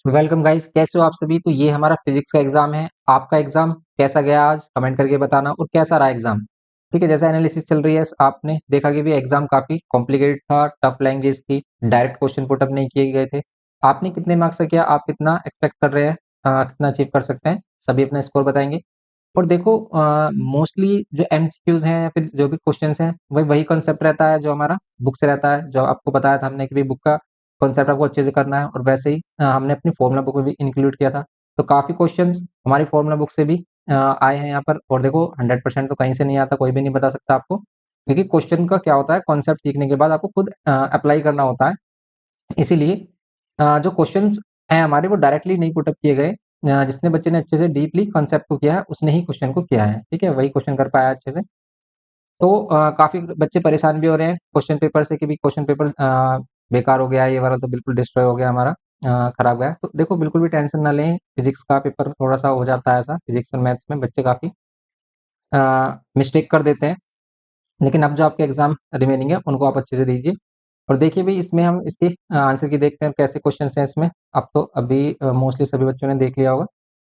Welcome guys, कैसे हो आप सभी। तो ये हमारा फिजिक्स का एग्जाम है। आपका एग्जाम कैसा गया आज कमेंट करके बताना, और कैसा रहा एग्जाम। ठीक है, जैसा एनालिसिस चल रही है आपने देखा कि भी एग्जाम काफी कॉम्प्लिकेटेड था, टफ लैंग्वेज थी, डायरेक्ट क्वेश्चन पुट अप नहीं किए गए थे। आपने कितने मार्क्स का किया, आप कितना एक्सपेक्ट कर रहे हैं, कितना अचीव कर सकते हैं, सभी अपना स्कोर बताएंगे। और देखो, मोस्टली जो एमसीक्यूज हैं या फिर जो भी क्वेश्चंस हैं वही वही कॉन्सेप्ट रहता है जो हमारा बुक से रहता है, जो आपको बताया था हमने कि भी बुक का कॉन्सेप्ट आपको अच्छे से करना है। और वैसे ही हमने अपनी फॉर्मूला बुक में भी इंक्लूड किया था। तो काफी क्वेश्चंस हमारी फॉर्मूला बुक से भी आए हैं यहाँ पर। और देखो 100% तो कहीं से नहीं आता, कोई भी नहीं बता सकता आपको, क्योंकि क्वेश्चन का क्या होता है, कॉन्सेप्ट सीखने के बाद आपको खुद अप्लाई करना होता है। इसीलिए जो क्वेश्चंस हैं हमारे वो डायरेक्टली नहीं पुटअप किए गए। जिसने बच्चे ने अच्छे से डीपली कॉन्सेप्ट को किया है उसने ही क्वेश्चन को किया है। ठीक है, वही क्वेश्चन कर पाया अच्छे से। तो काफी बच्चे परेशान भी हो रहे हैं क्वेश्चन पेपर से कि भी क्वेश्चन पेपर बेकार हो गया है, ये वाला तो बिल्कुल डिस्ट्रॉय हो गया हमारा, खराब गया। तो देखो बिल्कुल भी टेंशन ना लें, फिजिक्स का पेपर थोड़ा सा हो जाता है ऐसा, फिजिक्स और मैथ्स में बच्चे काफी मिस्टेक कर देते हैं। लेकिन अब जो आपके एग्जाम रिमेनिंग है उनको आप अच्छे से दीजिए। और देखिए भी इसमें हम इसके आंसर की देखते हैं कैसे क्वेश्चन हैं इसमें। अब तो अभी मोस्टली सभी बच्चों ने देख लिया होगा,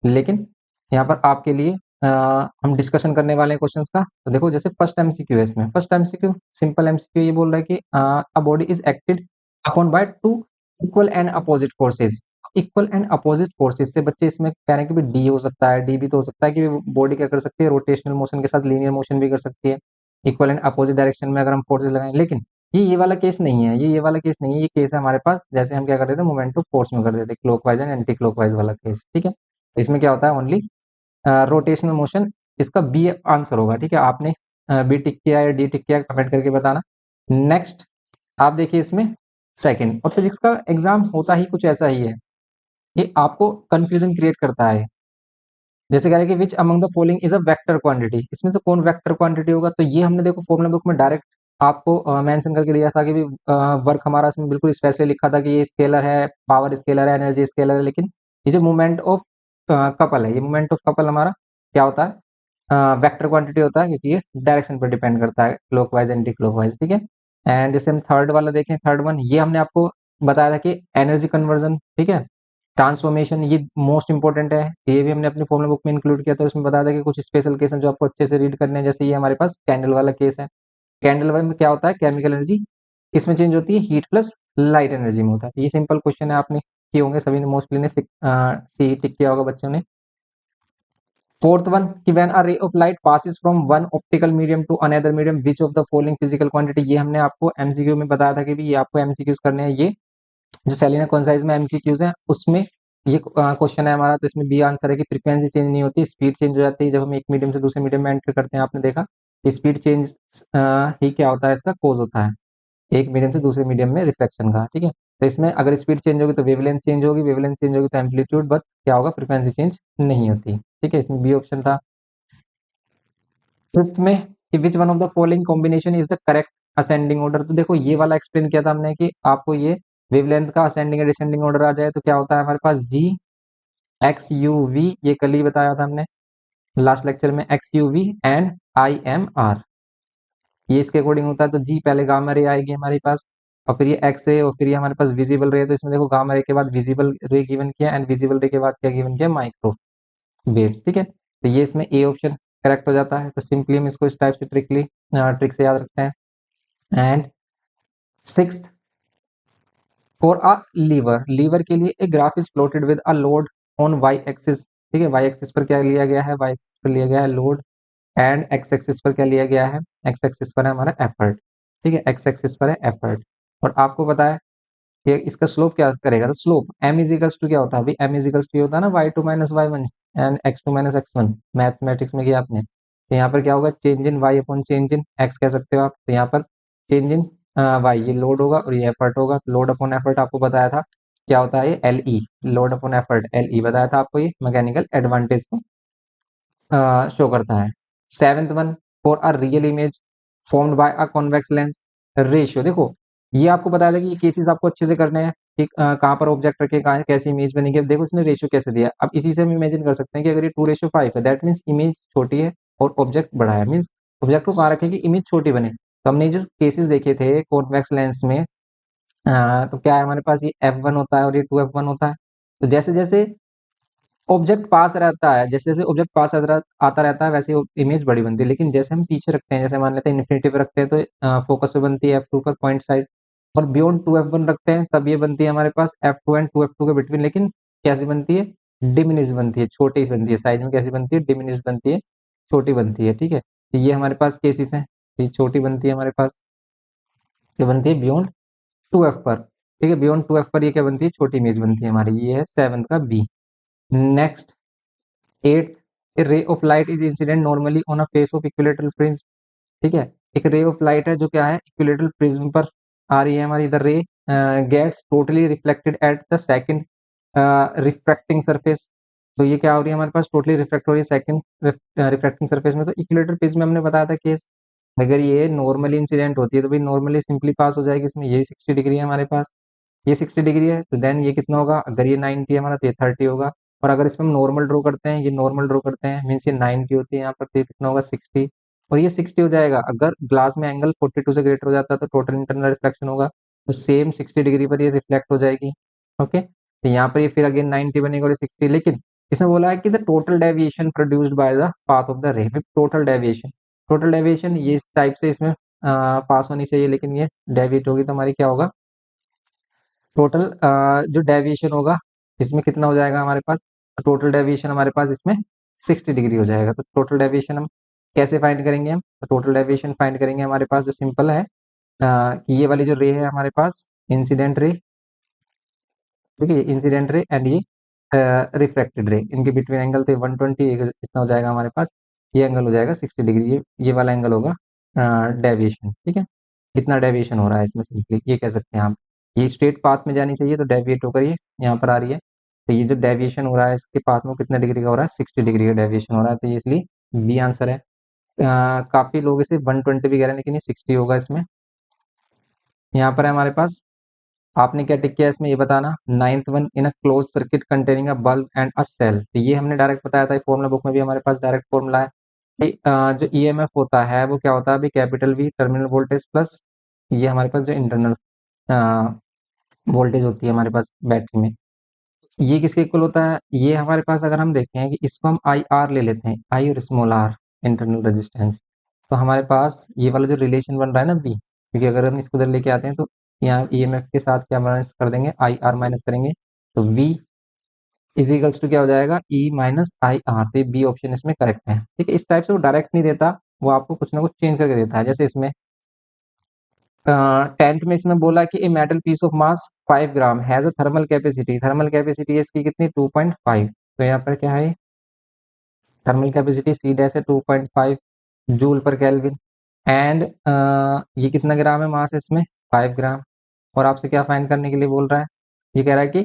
लेकिन यहाँ पर आपके लिए हम डिस्कशन करने वाले हैं क्वेश्चंस का। तो देखो जैसे फर्स्ट एमसीक्यू है, इसमें फर्स्ट एमसीक्यू सिंपल एमसीक्यू ये बोल रहा है कि a body is acted upon by two equal and opposite forces. Equal and opposite forces से बच्चे इसमें कह रहे हैं कि डी हो सकता है, डी भी तो हो सकता है कि बॉडी क्या कर सकती है, रोटेशनल मोशन के साथ लीनियर मोशन भी कर सकती है इक्वल एंड अपोजिट डायरेक्शन में अगर हम फोर्सेस लगाएं। लेकिन ये वाला केस नहीं है, ये वाला केस नहीं है। ये केस है हमारे पास जैसे हम क्या करते थे, मोमेंट ऑफ फोर्स में कर देते, क्लॉकवाइज एंड एंटी क्लॉकवाइज वाला केस। ठीक है, तो इसमें क्या होता है, ओनली रोटेशनल मोशन। इसका बी आंसर होगा। ठीक है, आपने बी टिक किया या डी टिक किया कमेंट करके बताना। नेक्स्ट आप देखिए इसमें सेकंड, और फिजिक्स का एग्जाम होता ही कुछ ऐसा ही है, ये आपको कंफ्यूजन क्रिएट करता है। जैसे कह रहे हैं कि which among the following is a vector quantity, इसमें से कौन वेक्टर क्वांटिटी होगा। तो ये हमने देखो फॉर्मूला बुक में डायरेक्ट आपको मेंशन करके दिया था कि भी वर्क हमारा इसमें बिल्कुल स्पेशली लिखा था कि ये स्केलर है, पावर स्केलर है, एनर्जी स्केलर है। लेकिन ये जो मूवमेंट ऑफ कपल है, ये मूवमेंट ऑफ कपल हमारा क्या होता है, वेक्टर क्वांटिटी होता है, क्योंकि ये डायरेक्शन पर डिपेंड करता है, क्लॉकवाइज एंटी क्लॉकवाइज। ठीक है, एंड जैसे हम थर्ड वाला देखें, थर्ड वन ये हमने आपको बताया था कि एनर्जी कन्वर्जन, ठीक है, ट्रांसफॉर्मेशन, ये मोस्ट इंपॉर्टेंट है। ये भी हमने अपनी फॉर्मूला बुक में इंक्लूड किया था। उसमें बताया था कि कुछ स्पेशल केस हैं जो आपको अच्छे से रीड करने हैं। जैसे ये हमारे पास कैंडल वाला केस है। कैंडल में क्या होता है, केमिकल एनर्जी किसमें चेंज होती है, हीट प्लस लाइट एनर्जी में होता है। तो ये सिंपल क्वेश्चन है, आपने किए होंगे सभी ने, मोस्टली ने सी टिक किया होगा बच्चों ने। फोर्थ वन कि when a ray of light passes from one optical medium to another medium which of the following physical quantity, ये हमने आपको एमसीक्यू में बताया था कि भी ये आपको एमसीक्यूज करने हैं। ये जो सेलिना कॉन्साइज में एमसीक्यूज हैं उसमें ये क्वेश्चन है हमारा। तो इसमें बी आंसर है कि फ्रीक्वेंसी चेंज नहीं होती, स्पीड चेंज हो जाती है जब हम एक मीडियम से दूसरे मीडियम में एंटर करते हैं। आपने देखा स्पीड चेंज ही क्या होता है, इसका कोज होता है एक मीडियम से दूसरे मीडियम में रिफ्लेक्शन का। ठीक है, तो इसमें अगर स्पीड चेंज होगी तो वेवलेंथ चेंज होगी, वेवलेंथ चेंज होगी तो एम्पलीट्यूड, बट क्या होगा, फ्रीक्वेंसी चेंज नहीं होती। ठीक है, इसमें बी ऑप्शन था। फिफ्थ में कि which one of the following combination is the correct ascending order. तो देखो ये वाला एक्सप्लेन किया था हमने कि आपको ये वेवलेंथ का असेंडिंग या डिसेंडिंग ऑर्डर आ जाए तो क्या होता है हमारे पास, जी एक्स यू वी, ये कल ही बताया था हमने लास्ट लेक्चर में, X U V and I M R, ये इसके अकॉर्डिंग होता है। तो जी पहले गामा रे आएगी हमारे पास, और फिर ये एक्स रे, और फिर ये हमारे पास विजिबल रे है। तो इसमें देखो गामा रे के बाद विजिबल रे गिवन किया, एंड विजिबल रे के बाद क्या गिवन किया, माइक्रो वेव्स। ठीक है, तो ये इसमें ए ऑप्शन करेक्ट हो जाता है। तो सिंपली हम इसको इस टाइप से ट्रिक से याद रखते हैं। And sixth, for a lever, lever के लिए a graph is plotted with a load on Y axis. ठीक है, वाई एक्सिस पर क्या लिया गया है, वाई एक्सिस पर लिया गया है लोड, एंड एक्स एक्सिस पर क्या लिया गया है, एक्स एक्सिस पर है हमारा एफर्ट। ठीक है, एक्स एक्सिस पर है एफर्ट। और आपको पता है कि इसका स्लोप क्या करेगा, तो स्लोप एम इजिकल्स टू क्या होता है, अभी एम इजिकल्स टू होता है ना, Y two minus Y one and X two minus X one, mathematics में किया आपने। तो यहाँ पर क्या होगा, change in Y upon change in X कह सकते हो आप। तो यहाँ पर चेंज इन वाई, ये लोड होगा और ये एफर्ट होगा। तो लोड अपॉन एफर्ट आपको बताया था क्या होता है, ये L E, load upon effort L E बताया था आपको, ये मैकेनिकल एडवांटेज को शो करता है। Seventh one, for a real image formed by a convex lens ratio. देखो ये आपको बताया था कि ये केसेस आपको अच्छे से करने हैं कि कहाँ पर ऑब्जेक्ट रखे, कहाँ कैसी इमेज बनेगी। अब देखो इसने रेशियो कैसे दिया, अब इसी से हम इमेजिन कर सकते हैं कि अगर ये 2:5 है, दैट मीन्स इमेज छोटी है और ऑब्जेक्ट बड़ा है, मीन्स ऑब्जेक्ट को कहाँ रखें कि इमेज छोटी बने। तो हमने जो केसेस देखे थे कॉन्वेक्स लेंस में, तो क्या है हमारे पास, ये F1 होता है और ये 2F1 होता है। तो जैसे-जैसे ऑब्जेक्ट पास रहता है, जैसे-जैसे ऑब्जेक्ट पास आता रहता है वैसे इमेज बड़ी बनती है। लेकिन जैसे हम पीछे रखते हैं, जैसे मान लेते हैं इन्फिनिटी पे रखते हैं तो फोकस पे बनती है F2 पर पॉइंट साइज़, और बियॉन्ड 2F1 रखते हैं तब ये बनती है हमारे पास F2 एंड 2F2 के बिटवीन, लेकिन कैसी बनती है? डिमिनिश बनती है, छोटी बनती है, साइज़ में कैसी बनती है? डिमिनिश बनती है, छोटी बनती है, ठीक है? तो ये हमारे पास केसेस हैं, ये छोटी बनती है हमारे पास, क्या बनती है? बियॉन्ड 2F पर, ठीक है? बियॉन्ड 2F पर ये क्या बनती है? छोटी इमेज बनती है हमारी, ये है 7th का B. Next 8th, a ray of light is incident normally on a face of equilateral prism, ठीक है? एक रे ऑफ लाइट है जो क्या है? इक्विलेटरल प्रिज्म पर आ रही है हमारी, the ray gets totally reflected at the second refracting surface. तो ये क्या हो रही है हमारे पास? टोटली रिफ्लेक्ट हो रही है सेकंड रिफ्रैक्टिंग सरफेस में। तो इक्विलेटरल प्रिज्म में हमने बताया था केस, अगर ये नॉर्मली इंसिडेंट होती है तो भाई नॉर्मली सिंपली पास हो जाएगी इसमें, यही 60 डिग्री है हमारे पास, ये 60 डिग्री है, तो देन ये कितना होगा? अगर ये 90 है हमारा तो ये 30 होगा। और अगर इसमें हम नॉर्मल ड्रॉ करते हैं, ये नॉर्मल ड्रॉ करते हैं, मीन्स ये 90 होती है यहाँ पर, तो ये कितना होगा? 60, और ये 60 हो जाएगा। अगर ग्लास में एंगल 42 से ग्रेटर हो जाता है तो टोटल इंटरनल रिफ्लेक्शन होगा, तो सेम 60 डिग्री पर ये रिफ्लेक्ट हो जाएगी। ओके, तो यहाँ पर ये फिर अगेन 90 बनेगा और ये 60, लेकिन इसमें बोला है कि the total deviation produced by the path of the रे, टोटल डेविएशन ये इस टाइप से इसमें पास होनी चाहिए, लेकिन ये डेविएट होगी तो हमारी क्या होगा? टोटल जो डेविएशन होगा इसमें कितना हो जाएगा हमारे पास? टोटल डेविएशन हमारे पास इसमें 60 डिग्री हो जाएगा। तो टोटल डेविएशन हम कैसे फाइंड करेंगे हम? तो टोटल डेविएशन फाइंड करेंगे हमारे पास जो सिंपल है कि ये वाली जो रे है हमारे पास इंसिडेंट रे, ठीक है? इंसिडेंट रे एंड ये रिफ्रैक्टेड रे, इनके बिटवीन एंगल थे 120, ये कितना हो जाएगा हमारे पास? ये एंगल हो जाएगा 60 डिग्री, ये वाला एंगल होगा डेविएशन, ठीक है? कितना डेविएशन हो रहा है इसमें, सिंपली ये कह सकते हैं आप। ये स्ट्रेट पाथ में जानी चाहिए तो डेविएट होकर ये यहाँ पर आ रही है। तो ये जो डेविएशन हो रहा है इसके पाथ में कितने डिग्री का हो रहा है? 60 डिग्री का डेविएशन हो रहा है, तो ये इसलिए बी आंसर है। काफ़ी लोग इसे 120 भी कह रहे हैं लेकिन ये 60 होगा इसमें। यहाँ पर है हमारे पास, आपने क्या टिक किया इसमें ये बताना। 9th one, in a close circuit containing a bulb and a cell, तो ये हमने डायरेक्ट बताया था, फॉर्मूला बुक में भी हमारे पास डायरेक्ट फॉर्मूला है। जो ईएमएफ होता है वो क्या होता है? अभी capital V terminal voltage plus ये हमारे पास जो इंटरनल वोल्टेज होती है हमारे पास बैटरी में, ये किसके इक्वल होता है? ये हमारे पास अगर हम देखते हैं कि इसको हम आई आर ले लेते हैं, आई और स्मॉल आर इंटरनल रेजिस्टेंस, तो हमारे पास ये वाला जो रिलेशन बन रहा है ना बी, क्योंकि अगर हम इसको उधर लेके आते हैं तो यहाँ ईएमएफ के साथ क्या माइनस कर देंगे? आई आर माइनस करेंगे, तो वी इज इक्वल्स टू क्या हो जाएगा? E minus I R. तो ये बी ऑप्शन इसमें करेक्ट है, ठीक है? इस टाइप से वो डायरेक्ट नहीं देता, वो आपको कुछ ना कुछ चेंज करके देता है। जैसे इसमें 10th में इसमें बोला कि a metal piece of mass 5 gram has a thermal capacity है इसकी कितनी? 2.5। तो यहाँ पर क्या है? थर्मल कैपेसिटी सी डैश है 2.5 जूल पर केल्विन, एंड ये कितना ग्राम है मास इसमें? 5 ग्राम। और आपसे क्या फाइंड करने के लिए बोल रहा है? ये कह रहा है कि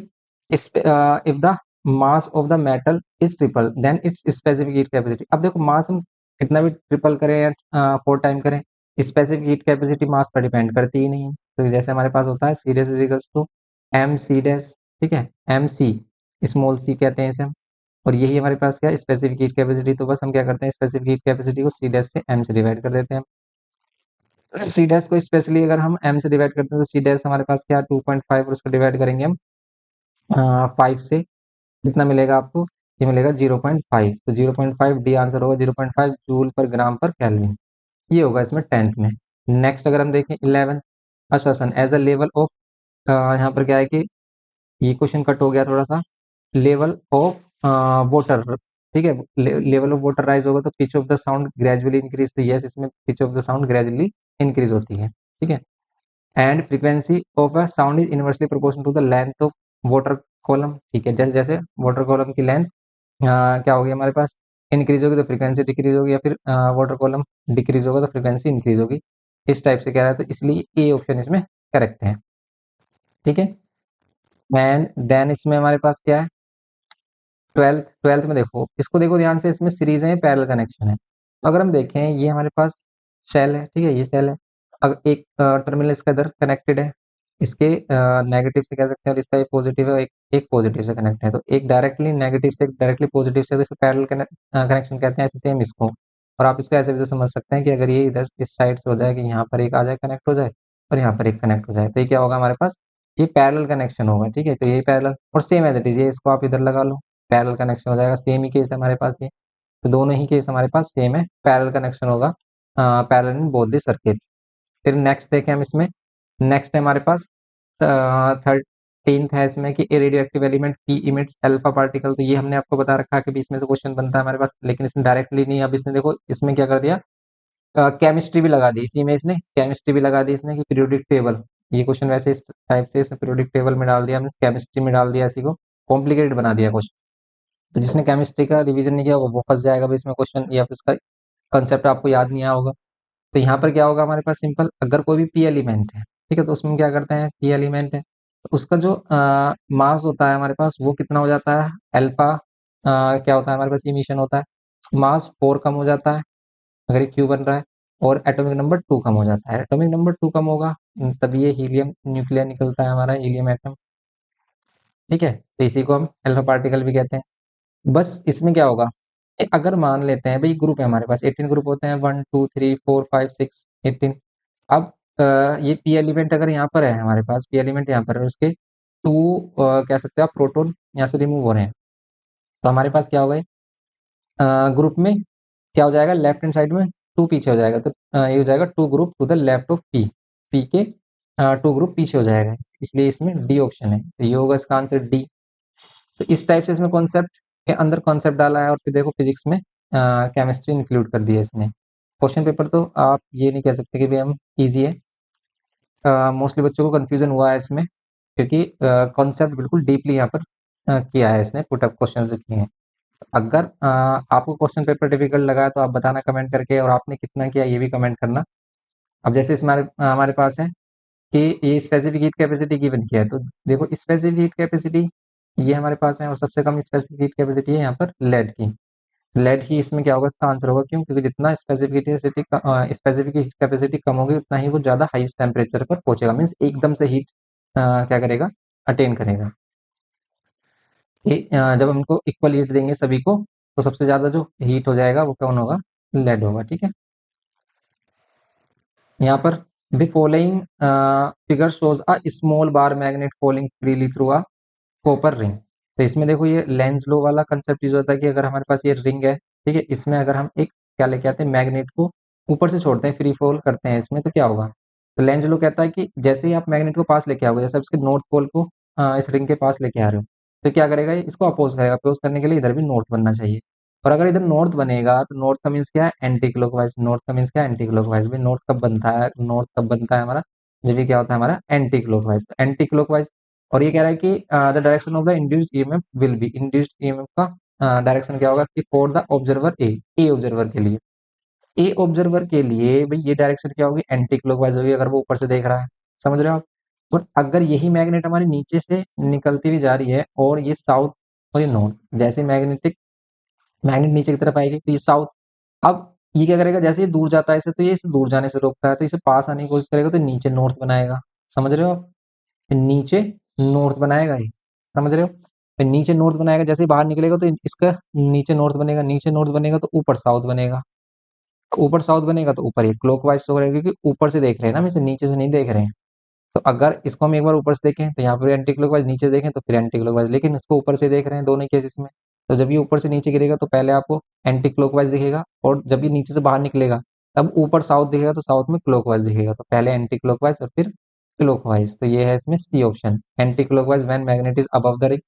if the mass of the metal is triple then its specific heat capacity. अब देखो मास हम कितना भी ट्रिपल करें या 4 टाइम करें, स्पेसिफिक हीट कैपेसिटी मास पर डिपेंड करती ही नहीं है। तो जैसे हमारे पास होता है C dash is equals to M C dash, ठीक है? एम सी, स्मॉल सी कहते हैं इसे हम, और यही हमारे पास क्या है? Specific heat capacity. तो बस हम क्या करते हैं? स्पेसिफिक हीट कैपेसिटी को सी डैश से एम से डिवाइड कर देते हैं। सी डैश को स्पेशली अगर हम एम से डिवाइड करते हैं तो सी डैश हमारे पास क्या है? 2.5, और उसको डिवाइड करेंगे हम 5 से, कितना मिलेगा आपको? ये मिलेगा 0.5। तो 0.5 डी आंसर होगा, 0.5 जूल पर ग्राम पर केल्विन। ये होगा इसमें 10th में। नेक्स्ट अगर हम देखें 11th, assertion as a level of, यहाँ पर क्या है कि ये क्वेश्चन कट हो गया थोड़ा सा, लेवल ऑफ वाटर, ठीक है? लेवल ऑफ वाटर राइज होगा तो pitch of the sound gradually increase, तो यस इसमें pitch of the sound gradually increase होती है, ठीक है? And frequency of a sound is inversely proportional to the length of water column, ठीक है? जैसे जैसे वाटर कॉलम की लेंथ क्या होगी हमारे पास? इंक्रीज होगी तो फ्रीक्वेंसी डिक्रीज होगी, या फिर वाटर कॉलम डिक्रीज होगा तो फ्रीक्वेंसी इंक्रीज होगी। इस टाइप से कह रहा है, तो इसलिए ए ऑप्शन इसमें करेक्ट है, ठीक है? एंड देन इसमें हमारे पास क्या है? 12th में देखो, इसको देखो ध्यान से, इसमें सीरीज है, पैरेलल कनेक्शन है। तो अगर हम देखें ये हमारे पास शेल है, ठीक है? ये शेल है, अगर एक टर्मिनल इसका इधर कनेक्टेड है, इसके नेगेटिव से कह सकते हैं, और इसका एक पॉजिटिव है, एक पॉजिटिव से कनेक्ट है, तो एक डायरेक्टली नेगेटिव से, एक डायरेक्टली पॉजिटिव से, तो इसे पैरेलल कनेक्शन कहते हैं। ऐसे सेम इसको, और आप इसको ऐसे भी तो समझ सकते हैं कि अगर ये इधर इस साइड से हो जाए कि यहाँ पर एक आ जाए कनेक्ट हो जाए, और यहाँ पर एक कनेक्ट हो जाए, तो ये क्या होगा हमारे पास? ये पैरेलल कनेक्शन होगा, ठीक है। तो ये पैरेलल और सेम एज इट इज, ये इसको आप इधर लगा लो, पैरेलल कनेक्शन हो जाएगा। सेम ही केस है हमारे पास ये, तो दोनों ही केस हमारे पास सेम है, पैरेलल कनेक्शन होगा, parallel in both the circuit. फिर नेक्स्ट देखें हम इसमें, नेक्स्ट है हमारे पास 13th है इसमें कि a radioactive element P emits alpha particle. तो ये हमने आपको बता रखा है कि भी इसमें से क्वेश्चन बनता है हमारे पास, लेकिन इसमें डायरेक्टली नहीं। अब इसने देखो इसमें क्या कर दिया, केमिस्ट्री भी लगा दी इसी में, इसने केमिस्ट्री भी लगा दी इसने कि पीरियोडिक टेबल। ये क्वेश्चन वैसे इस टाइप से इसने पीरियोडिक टेबल में डाल दिया, हमने केमिस्ट्री में डाल दिया, इसी को कॉम्प्लिकेटेड बना दिया क्वेश्चन। तो जिसने केमिस्ट्री का रिवीजन नहीं किया होगा वो फंस जाएगा भाई इसमें क्वेश्चन, या फिर उसका कंसेप्ट आपको याद नहीं आया होगा। तो यहाँ पर क्या होगा हमारे पास, सिंपल, अगर कोई भी पी एलिमेंट है, ठीक है, तो उसमें क्या करते हैं, पी एलिमेंट है तो उसका जो मास होता है हमारे पास वो कितना हो जाता है, अल्फा क्या होता है हमारे पास, इमिशन होता है, मास 4 कम हो जाता है अगर ये क्यू बन रहा है, और एटॉमिक नंबर 2 कम हो जाता है। एटॉमिक नंबर 2 कम होगा तब ये हीलियम न्यूक्लियर निकलता है हमारा, हीलियम एटम, ठीक है। तो इसी को हम अल्फा पार्टिकल भी कहते हैं। बस इसमें क्या होगा, अगर मान लेते हैं भाई ग्रुप है हमारे पास, 18 ग्रुप होते हैं, 1 2 3 4 5 6 18। अब ये पी एलिमेंट अगर यहाँ पर है हमारे पास, पी एलिमेंट यहाँ पर है, उसके 2 कह सकते हैं आप प्रोटॉन यहाँ से रिमूव हो रहे हैं, तो हमारे पास क्या होगा, ग्रुप में क्या हो जाएगा, लेफ्ट हैंड साइड में 2 पीछे हो जाएगा, तो ये हो जाएगा 2 group to the left of P, P के 2 ग्रुप पीछे हो जाएगा, इसलिए इसमें डी ऑप्शन है, तो ये होगा इसका आंसर डी। तो इस टाइप से इसमें कॉन्सेप्ट के अंदर कॉन्सेप्ट डाला है, और फिर देखो फिजिक्स में केमिस्ट्री इंक्लूड कर दिया इसने। क्वेश्चन पेपर तो आप ये नहीं कह सकते कि भाई हम ईजी है, मोस्टली बच्चों को कंफ्यूजन हुआ है इसमें, क्योंकि कॉन्सेप्ट बिल्कुल डीपली यहाँ पर किया है इसने, पुट अप क्वेश्चन जो किए हैं। अगर आपको क्वेश्चन पेपर डिफिकल्ट लगा है तो आप बताना कमेंट करके, और आपने कितना किया ये भी कमेंट करना। अब जैसे इस हमारे हमारे पास है कि ये स्पेसिफिक हीट कैपेसिटी गिवन किया है, तो देखो स्पेसिफिक हीट कैपेसिटी ये हमारे पास है, और सबसे कम स्पेसिफिक हीट कैपेसिटी है यहाँ पर लेड की। लेड ही इसमें क्या होगा, इसका आंसर होगा, क्यों, क्योंकि जितना स्पेसिफिक हीट कैपेसिटी कम होगी उतना ही वो ज्यादा हाईएस्ट टेम्परेचर पर पहुंचेगा, मीन्स एकदम से हीट क्या करेगा, अटेन करेगा। ये जब हम इनको इक्वल हीट देंगे सभी को, तो सबसे ज्यादा जो हीट हो जाएगा वो कौन होगा, लेड होगा, ठीक है। यहाँ पर the following figure shows a small bar magnet falling freely through a copper ring. तो इसमें देखो ये लेंज लो वाला कंसेप्ट यूज होता है कि अगर हमारे पास ये रिंग है, ठीक है, इसमें अगर हम एक क्या लेके आते हैं, मैग्नेट को ऊपर से छोड़ते हैं, फ्री फॉल करते हैं इसमें, तो क्या होगा, तो लेंज लो कहता है कि जैसे ही आप मैग्नेट को पास लेके आओगे, जैसे आप इसके नॉर्थ पोल को इस रिंग के पास लेके आ रहे हो, तो क्या करेगा ये, इसको अपोज करेगा, अपोज करने के लिए इधर भी नॉर्थ बनना चाहिए। और अगर इधर नॉर्थ बनेगा तो नॉर्थ का मीन्स क्या है, एंटी क्लॉकवाइज। नॉर्थ का मीन्स क्या है, एंटी क्लॉकवाइज। भाई नॉर्थ कब बनता है, नॉर्थ कब बनता है हमारा, जब ये क्या होता है हमारा एंटी क्लॉकवाइज, तो एंटी क्लॉकवाइज। और ये कह रहा है कि the direction of the induced EMF will be, induced EMF का डायरेक्शन क्या होगा कि for the observer a observer के लिए, ए ऑब्जर्वर के लिए भाई ये डायरेक्शन क्या होगी, एंटी क्लॉकवाइज होगी, अगर वो ऊपर से देख रहा है, समझ रहे हो आप। और अगर यही मैग्नेट हमारे नीचे से निकलती हुई जा रही है, और ये साउथ और ये नॉर्थ, जैसे मैग्नेट नीचे की तरफ आएगी तो ये साउथ। अब ये क्या करेगा, जैसे ये दूर जाता है इसे, तो ये इसे दूर जाने से रोकता है, तो इसे पास आने की कोशिश करेगा तो नीचे नॉर्थ बनाएगा, समझ रहे हो आप। फिर नीचे नॉर्थ बनाएगा ये, समझ रहे हो। फिर नीचे नॉर्थ बनाएगा, जैसे ही बाहर निकलेगा तो इसका नीचे नॉर्थ बनेगा, नीचे नॉर्थ बनेगा तो ऊपर साउथ बनेगा, ऊपर साउथ बनेगा तो ऊपर ये क्लॉकवाइज हो रहेगा, क्योंकि ऊपर से देख रहे हैं ना, हम इसे नीचे से नहीं देख रहे हैं। तो अगर इसको हम एक बार ऊपर से देखें तो यहाँ पर एंटी क्लॉकवाइज, नीचे देखें तो फिर एंटी क्लॉकवाइज, लेकिन इसको ऊपर से देख रहे हैं दोनों केसेस में। तो जब ये ऊपर से नीचे गिरेगा तो पहले आपको एंटी क्लॉकवाइज दिखेगा, और जब ये नीचे से बाहर निकलेगा तब ऊपर साउथ दिखेगा, तो साउथ में क्लॉकवाइज दिखेगा, तो पहले एंटी क्लॉकवाइज और फिर क्लॉकवाइज। तो ये है इसमें C option, anti clockwise when magnet is above the ring,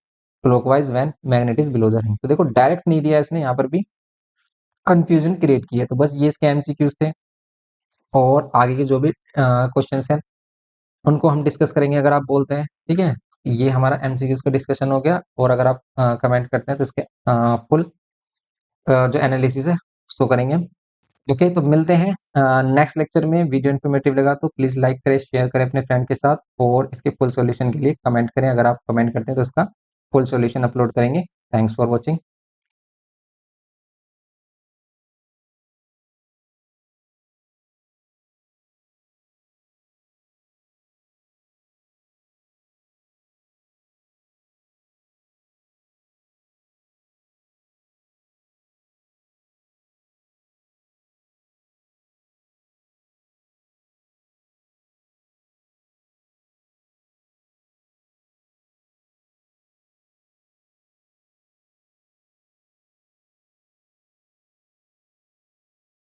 clockwise when magnet is below the ring. तो देखो डायरेक्ट नहीं दिया इसने, यहाँ पर भी कंफ्यूजन क्रिएट की है। तो बस ये इसके एमसीक्यूज थे, और आगे के जो भी क्वेश्चंस हैं उनको हम डिस्कस करेंगे अगर आप बोलते हैं, ठीक है। ये हमारा एमसीक्यूज का डिस्कशन हो गया, और अगर आप कमेंट करते हैं तो इसके फुल जो एनालिसिस है उसको करेंगे। ओके, तो मिलते हैं नेक्स्ट लेक्चर में। वीडियो इन्फॉर्मेटिव लगा तो प्लीज़ लाइक करें, शेयर करें अपने फ्रेंड के साथ, और इसके फुल सॉल्यूशन के लिए कमेंट करें। अगर आप कमेंट करते हैं तो इसका फुल सॉल्यूशन अपलोड करेंगे। Thanks for watching.